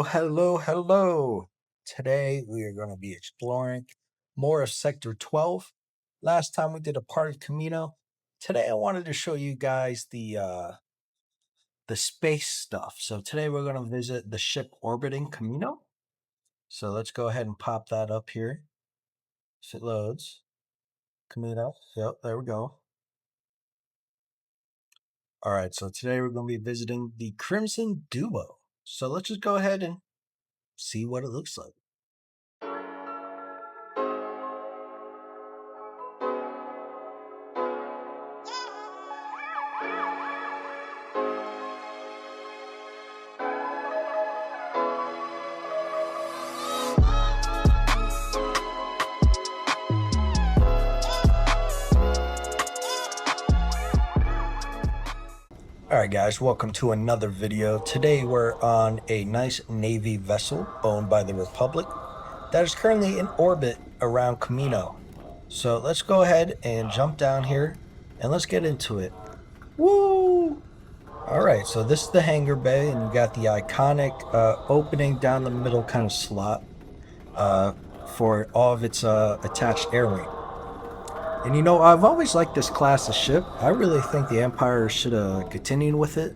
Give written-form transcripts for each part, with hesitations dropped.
Hello. Today we are going to be exploring more of Sector 12. Last time we did a part of Camino. Today I wanted to show you guys the space stuff. So today we're going to visit the ship orbiting Camino. So let's go ahead and pop that up here. If it loads. Camino. Yep, there we go. All right, so today we're going to be visiting the Crimson Duo. So let's just go ahead and see what it looks like. Alright guys, welcome to another video. Today we're on a nice Navy vessel owned by the Republic that is currently in orbit around Camino. So let's go ahead and jump down here and let's get into it. Woo! Alright, so this is the hangar bay and you got the iconic opening down the middle kind of slot for all of its attached air wing. And you know, I've always liked this class of ship. I really think the Empire should have continued with it.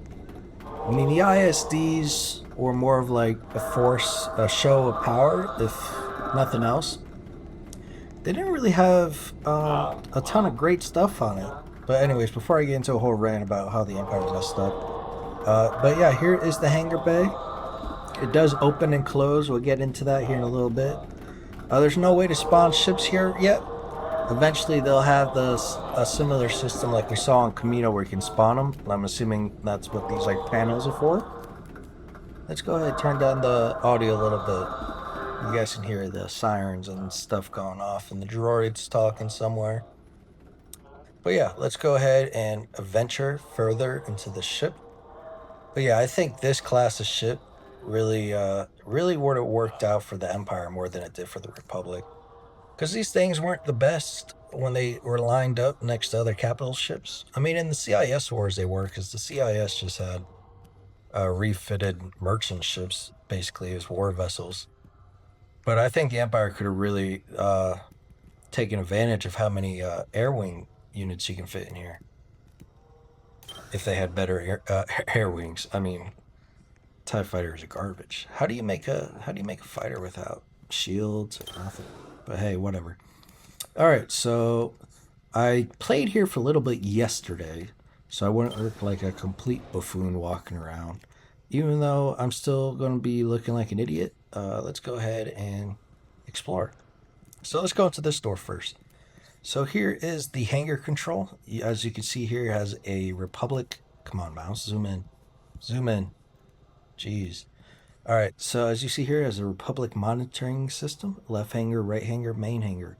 I mean, the ISDs were more of like a show of power, if nothing else. They didn't really have a ton of great stuff on it. But anyways, before I get into a whole rant about how the Empire messed up. But yeah, here is the hangar bay. It does open and close. We'll get into that here in a little bit. There's no way to spawn ships here yet. Eventually they'll have a similar system like we saw on Camino where you can spawn them. I'm assuming that's what these like panels are for. Let's go ahead and turn down the audio a little bit. You guys can hear the sirens and stuff going off and the droids talking somewhere. But yeah, let's go ahead and venture further into the ship. But yeah, I think this class of ship really would have worked out for the Empire more than it did for the Republic. Because these things weren't the best when they were lined up next to other capital ships. I mean, in the CIS wars they were, because the CIS just had refitted merchant ships, basically as war vessels. But I think the Empire could have really taken advantage of how many air wing units you can fit in here. If they had better air wings. I mean, TIE fighters are garbage. How do you make a fighter without shields or nothing? But hey, whatever. Alright, so I played here for a little bit yesterday, so I wouldn't look like a complete buffoon walking around. Even though I'm still going to be looking like an idiot, let's go ahead and explore. So let's go into this door first. So here is the hangar control. As you can see here, it has a Republic. Come on, mouse, zoom in. Zoom in. Jeez. Alright, so as you see here, it has a Republic monitoring system. Left hangar, right hangar, main hangar.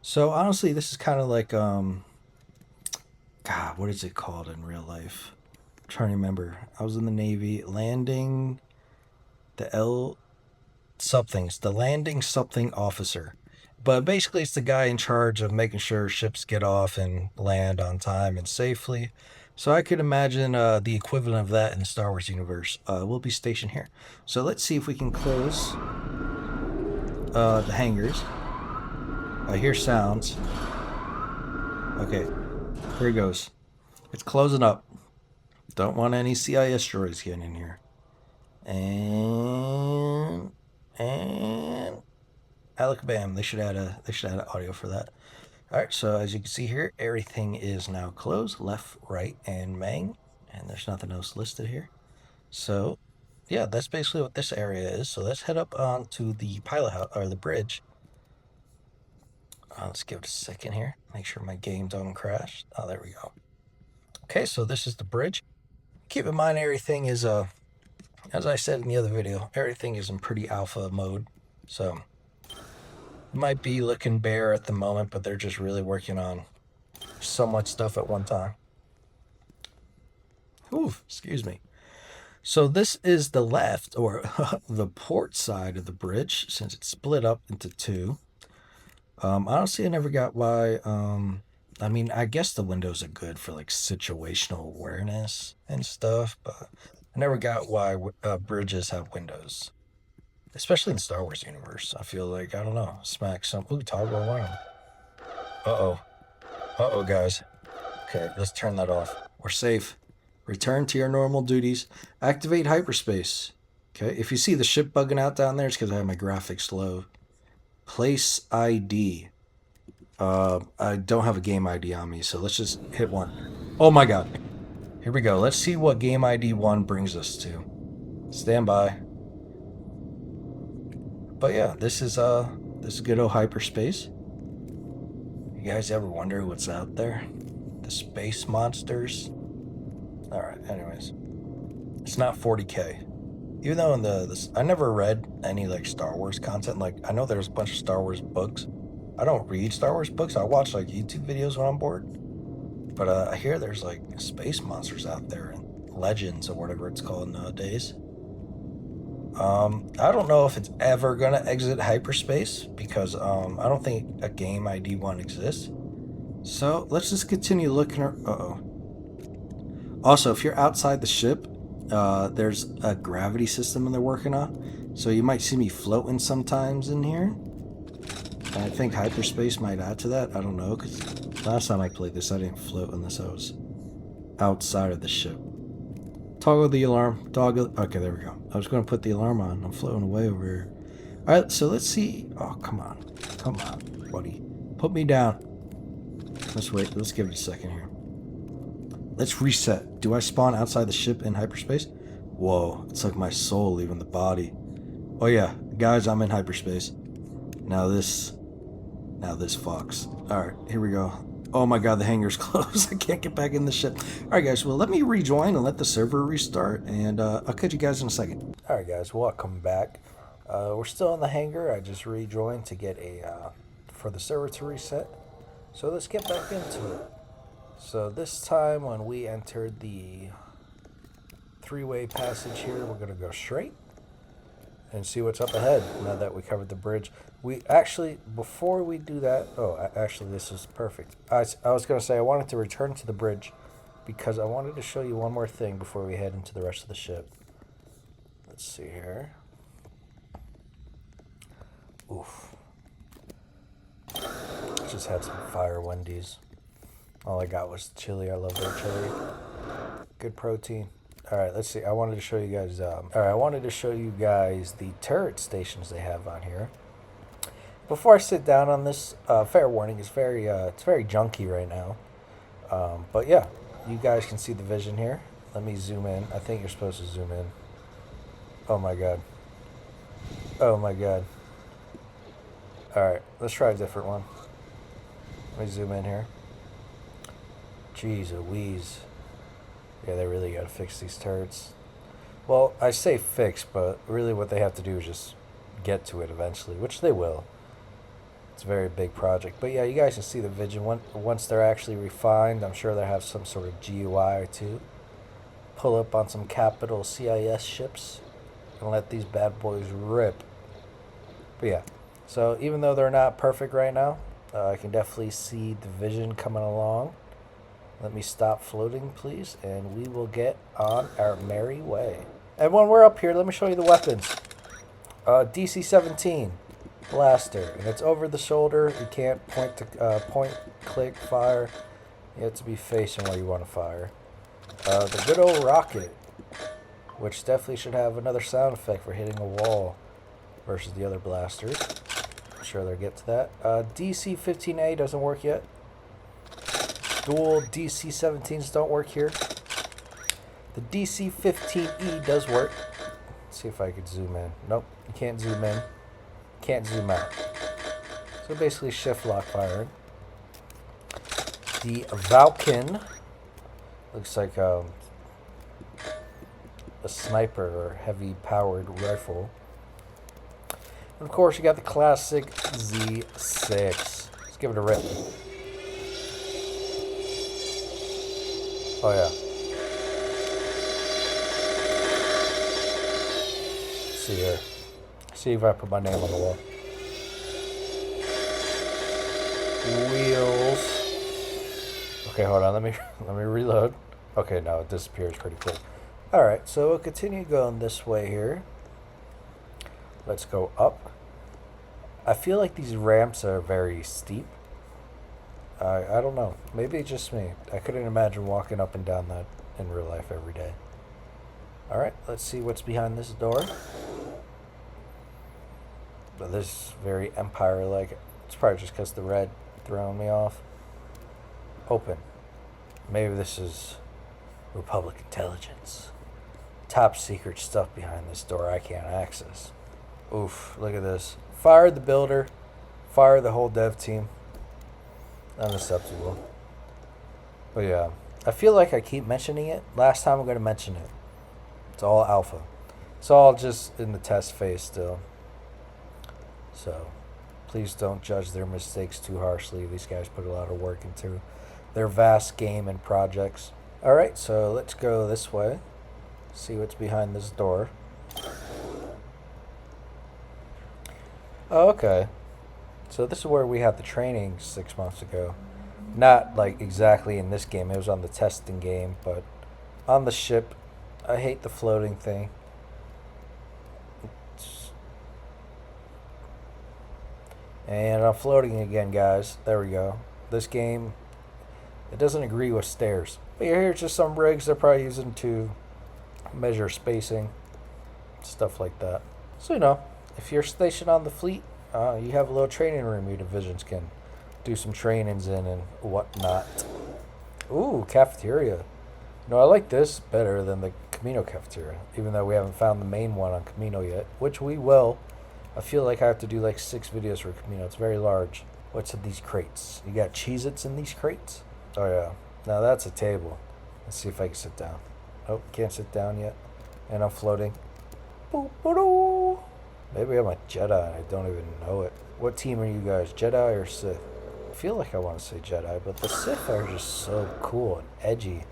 So honestly, this is kind of like, God, what is it called in real life? I'm trying to remember. I was in the Navy, landing the L somethings, the landing something officer. But basically, it's the guy in charge of making sure ships get off and land on time and safely. So I could imagine the equivalent of that in the Star Wars universe will be stationed here. So let's see if we can close the hangars. I hear sounds. Okay, here it goes. It's closing up. Don't want any CIS droids getting in here. And alakabam. They should add an audio for that. All right, so as you can see here, everything is now closed, left, right, and main, and there's nothing else listed here. So, yeah, that's basically what this area is. So let's head up onto the pilot house or the bridge. Let's give it a second here. Make sure my game don't crash. Oh, there we go. Okay, so this is the bridge. Keep in mind everything is, as I said in the other video, everything is in pretty alpha mode. So, it might be looking bare at the moment, but they're just really working on so much stuff at one time. Oof, excuse me. So this is the left, or the port side of the bridge, since it's split up into two. Honestly, I never got why, I mean, I guess the windows are good for, like, situational awareness and stuff, but I never got why bridges have windows. especially in the Star Wars universe. I feel like, I don't know, smack some. Ooh, toggle alarm. Uh-oh. Uh-oh, guys. Okay, let's turn that off. We're safe. Return to your normal duties. Activate hyperspace. Okay, if you see the ship bugging out down there, it's because I have my graphics low. Place ID. I don't have a game ID on me, so let's just hit one. Oh my god. Here we go. Let's see what game ID 1 brings us to. Stand by. But yeah, this is good old hyperspace. You guys ever wonder what's out there? The space monsters? Alright, anyways. It's not 40K. Even though in I never read any like Star Wars content. Like I know there's a bunch of Star Wars books. I don't read Star Wars books. I watch like YouTube videos when I'm bored. But I hear there's like space monsters out there and legends or whatever it's called nowadays. I don't know if it's ever gonna exit hyperspace because I don't think a game ID 1 exists. So let's just continue looking. Uh-oh. Also, if you're outside the ship, there's a gravity system they're working on. So you might see me floating sometimes in here. And I think hyperspace might add to that. I don't know, because last time I played this, I didn't float unless I was outside of the ship. Toggle the alarm. Toggle. Okay, there we go. I was going to put the alarm on. I'm floating away over here. All right, so let's see. Oh, come on. Come on, buddy. Put me down. Let's wait. Let's give it a second here. Let's reset. Do I spawn outside the ship in hyperspace? Whoa, it's like my soul leaving the body. Oh yeah, guys, I'm in hyperspace. Now this fucks. Alright, here we go. Oh my god, the hangar's closed. I can't get back in the ship. Alright guys, well let me rejoin and let the server restart, and I'll catch you guys in a second. Alright guys, welcome back. We're still in the hangar. I just rejoined to get for the server to reset. So let's get back into it. So this time when we entered the three-way passage here, we're going to go straight and see what's up ahead now that we covered the bridge. We actually, before we do that, actually this is perfect. I was going to say I wanted to return to the bridge because I wanted to show you one more thing before we head into the rest of the ship. Let's see here. Oof. Just had some fire Wendy's. All I got was chili. I love their chili. Good protein. All right, let's see. I wanted to show you guys. I wanted to show you guys the turret stations they have on here. Before I sit down on this, fair warning, it's very junky right now. But yeah, you guys can see the vision here. Let me zoom in. I think you're supposed to zoom in. Oh my god. Oh my god. All right, let's try a different one. Let me zoom in here. Jeez Louise. Yeah, they really got to fix these turrets. Well, I say fix, but really what they have to do is just get to it eventually, which they will. It's a very big project. But yeah, you guys can see the vision. Once they're actually refined, I'm sure they'll have some sort of GUI to pull up on some capital CIS ships and let these bad boys rip. But yeah, so even though they're not perfect right now, I can definitely see the vision coming along. Let me stop floating, please, and we will get on our merry way. And when we're up here, let me show you the weapons. DC-17 blaster, and it's over the shoulder. You can't point, click, fire. You have to be facing where you want to fire. The good old rocket, which definitely should have another sound effect for hitting a wall versus the other blasters. I'm sure they'll get to that. DC-15A doesn't work yet. Dual DC-17s don't work here. The DC-15E does work. Let's see if I could zoom in. Nope, you can't zoom in. Can't zoom out. So basically shift lock firing. The Valken looks like a sniper or heavy powered rifle. And of course you got the classic Z6. Let's give it a rip. Oh yeah. Let's see here. See if I put my name on the wall. Wheels. Okay, hold on. Let me reload. Okay, now it disappears pretty quick. All right, so we'll continue going this way here. Let's go up. I feel like these ramps are very steep. I don't know. Maybe it's just me. I couldn't imagine walking up and down that in real life every day. Alright, let's see what's behind this door. But this is very Empire-like. It's probably just because the red throwing me off. Open. Maybe this is Republic intelligence. Top secret stuff behind this door I can't access. Oof, look at this. Fire the builder. Fire the whole dev team. Unacceptable. But yeah, I feel like I keep mentioning it. Last time I'm going to mention it. It's all alpha. It's all just in the test phase still. So, please don't judge their mistakes too harshly. These guys put a lot of work into their vast game and projects. Alright, so let's go this way. See what's behind this door. Oh, okay. So this is where we had the training 6 months ago. Not like exactly in this game. It was on the testing game, but on the ship. I hate the floating thing. And I'm floating again, guys. There we go. This game, it doesn't agree with stairs. But here's just some rigs they're probably using to measure spacing, stuff like that. So, you know, if you're stationed on the fleet, you have a little training room your divisions can do some trainings in and whatnot. Ooh, cafeteria. You know, I like this better than the Camino cafeteria, even though we haven't found the main one on Camino yet, which we will. I feel like I have to do like 6 videos for Camino. It's very large. What's in these crates? You got Cheez-Its in these crates? Oh, yeah. Now that's a table. Let's see if I can sit down. Oh, can't sit down yet. And I'm floating. Boop-a-doo. Maybe I'm a Jedi and I don't even know it. What team are you guys, Jedi or Sith? I feel like I want to say Jedi, but the Sith are just so cool and edgy.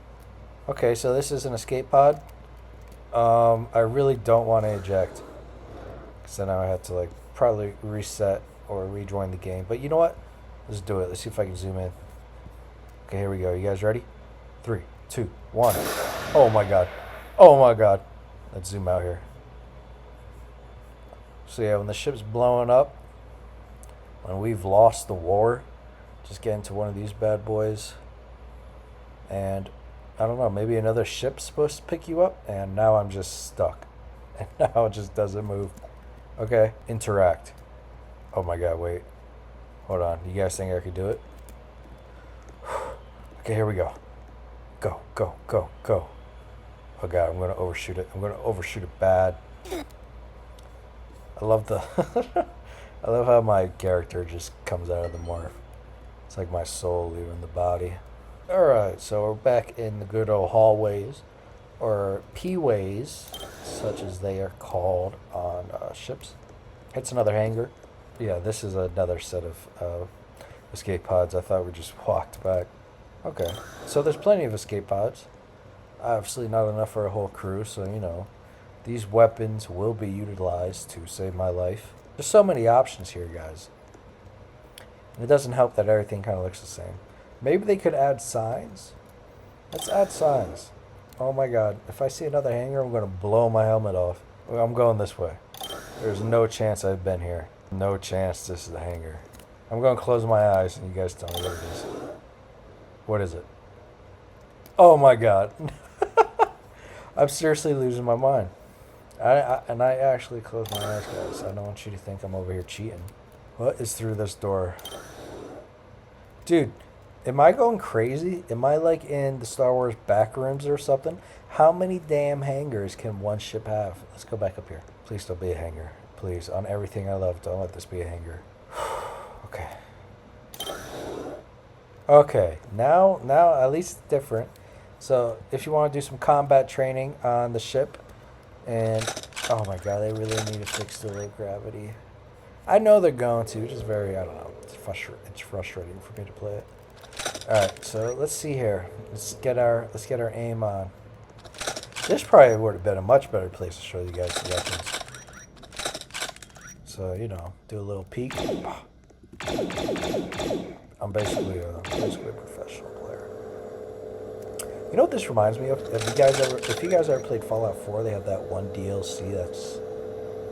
Okay, so this is an escape pod. I really don't want to eject. Because then I have to like probably reset or rejoin the game. But you know what? Let's do it. Let's see if I can zoom in. Okay, here we go. You guys ready? 3, 2, 1. Oh my god. Oh my god. Let's zoom out here. So yeah, when the ship's blowing up, when we've lost the war, just get into one of these bad boys. And I don't know, maybe another ship's supposed to pick you up, and now I'm just stuck. And now it just doesn't move. Okay, interact. Oh my god, wait. Hold on, you guys think I could do it? Okay, here we go. Go, go, go, go. Oh god, I'm gonna overshoot it. I'm gonna overshoot it bad. I love the I love how my character just comes out of the morph. It's like my soul leaving the body. Alright, so we're back in the good old hallways, or P-ways, such as they are called on ships. It's another hangar. Yeah, this is another set of escape pods. I thought we just walked back. Okay, so there's plenty of escape pods. Obviously not enough for a whole crew, so you know, these weapons will be utilized to save my life. There's so many options here, guys. And it doesn't help that everything kind of looks the same. Maybe they could add signs. Let's add signs. Oh my god. If I see another hangar, I'm going to blow my helmet off. Well, I'm going this way. There's no chance I've been here. No chance this is the hangar. I'm going to close my eyes and you guys tell me what it is. What is it? Oh my god. I'm seriously losing my mind. And I actually closed my eyes, guys. I don't want you to think I'm over here cheating. What is through this door? Dude, am I going crazy? Am I like in the Star Wars backrooms or something? How many damn hangars can one ship have? Let's go back up here. Please don't be a hangar. Please, on everything I love, don't let this be a hangar. Okay. Okay, now at least it's different. So if you want to do some combat training on the ship, and oh my god, they really need to fix the low gravity. I know they're going to, which is very, I don't know, it's frustrating for me to play it. Alright, so let's see here. Let's get our aim on. This probably would have been a much better place to show you guys the weapons. So, you know, do a little peek. I'm basically a professional player. You know what this reminds me of? If you guys ever played Fallout 4, they have that one DLC that's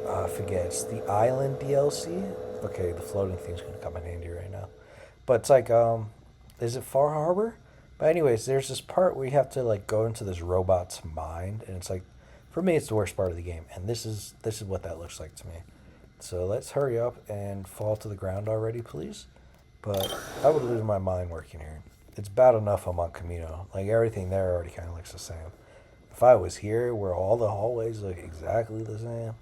I forget, it's the Island DLC. Okay, the floating thing's gonna come in handy right now. But it's like, is it Far Harbor? But anyways, there's this part where you have to like go into this robot's mind, and it's like, for me, it's the worst part of the game, and this is what that looks like to me. So let's hurry up and fall to the ground already, please. But I would lose my mind working here. It's bad enough I'm on Camino. Like everything there already kind of looks the same. If I was here where all the hallways look exactly the same,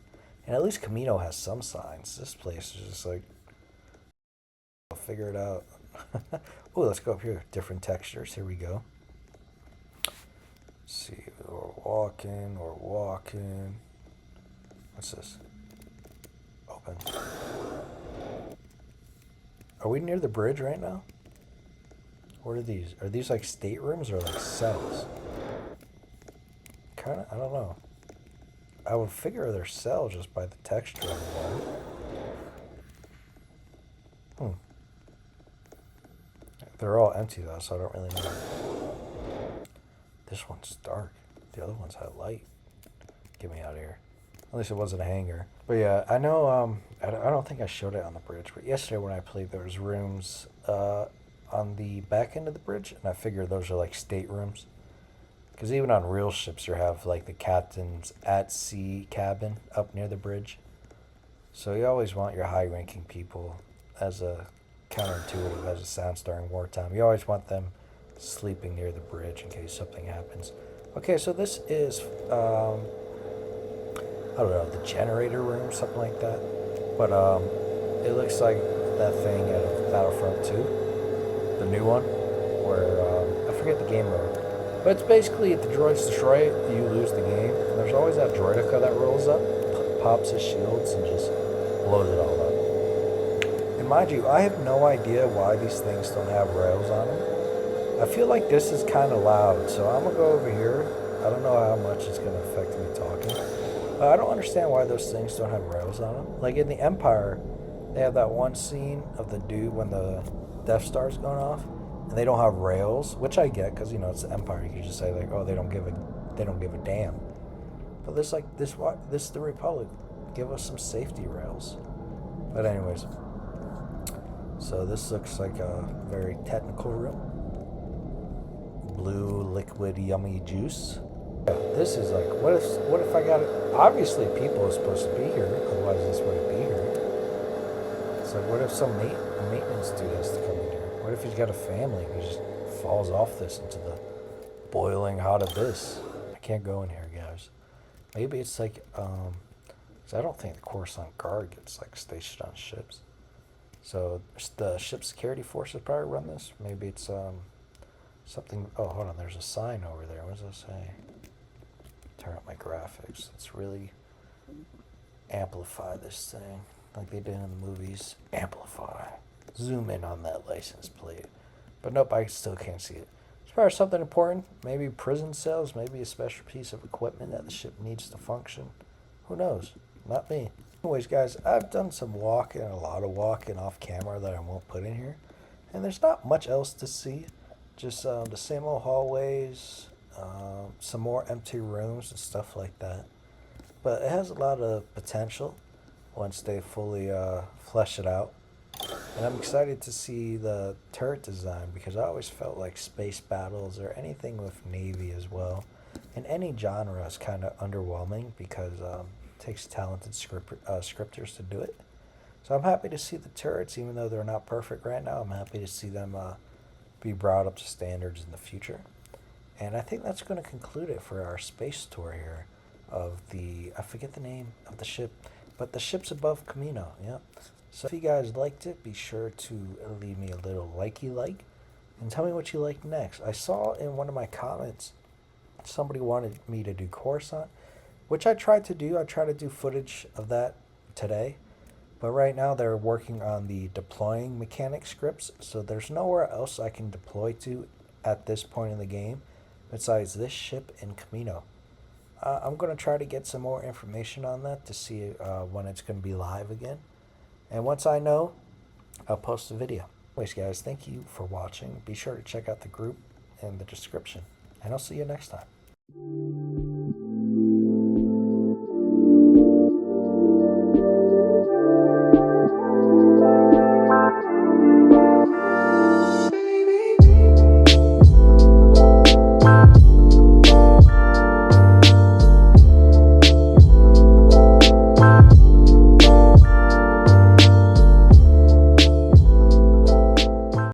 and at least Camino has some signs. This place is just like, I'll figure it out. Oh, let's go up here. Different textures. Here we go. Let's see, we're walking. What's this? Open. Are we near the bridge right now? What are these? Are these like staterooms or like cells? Kinda, I don't know. I would figure they're cells just by the texture of the wall. They're all empty though, so I don't really know. This one's dark. The other one's had light. Get me out of here. At least it wasn't a hangar. But yeah, I know, I don't think I showed it on the bridge, but yesterday when I played, there was rooms on the back end of the bridge, and I figured those are like staterooms. Because even on real ships, you have like the captain's at sea cabin up near the bridge. So you always want your high ranking people, as a counterintuitive as it sounds during wartime. You always want them sleeping near the bridge in case something happens. Okay, so this is, I don't know, the generator room, something like that. But it looks like that thing out of Battlefront 2, the new one, where, I forget the game mode. But it's basically, if the droids destroy it, you lose the game. And there's always that droidica that rolls up, pops his shields, and just blows it all up. And mind you, I have no idea why these things don't have rails on them. I feel like this is kind of loud, so I'm going to go over here. I don't know how much it's going to affect me talking. I don't understand why those things don't have rails on them. Like in the Empire, they have that one scene of the dude when the Death Star's going off, and they don't have rails, which I get because it's the Empire. You can just say like, oh, they don't give a damn. But this is the Republic. Give us some safety rails. But anyways, so this looks like a very technical room. Blue liquid yummy juice. This is like, what if I got it? Obviously, people are supposed to be here, otherwise this wouldn't be here. It's like, what if some maintenance dude has to come in here? What if he's got a family and he just falls off this into the boiling hot abyss? I can't go in here, guys. Maybe it's like, 'cause I don't think the Coruscant Guard gets like stationed on ships. So the ship security forces probably run this. Maybe it's something. Oh, hold on. There's a sign over there. What does it say? Turn up my graphics. Let's really amplify this thing like they did in the movies. Amplify. Zoom in on that license plate. But nope, I still can't see it. It's probably something important. Maybe prison cells. Maybe a special piece of equipment that the ship needs to function. Who knows? Not me. Anyways, guys, I've done some walking, a lot of walking off camera that I won't put in here. And there's not much else to see. Just the same old hallways, some more empty rooms and stuff like that. But it has a lot of potential once they fully flesh it out. And I'm excited to see the turret design because I always felt like space battles or anything with Navy as well, in any genre is kind of underwhelming because it takes talented scripters to do it. So I'm happy to see the turrets, even though they're not perfect right now. I'm happy to see them be brought up to standards in the future. And I think that's going to conclude it for our space tour here of I forget the name of the ship, but the ship's above Camino, yeah. So if you guys liked it, be sure to leave me a little likey and tell me what you like next. I saw in one of my comments, somebody wanted me to do Coruscant, which I tried to do. I tried to do footage of that today. But right now they're working on the deploying mechanic scripts, so there's nowhere else I can deploy to at this point in the game besides this ship in Camino. I'm going to try to get some more information on that to see when it's going to be live again. And once I know, I'll post a video. Anyways, guys, thank you for watching. Be sure to check out the group in the description, and I'll see you next time.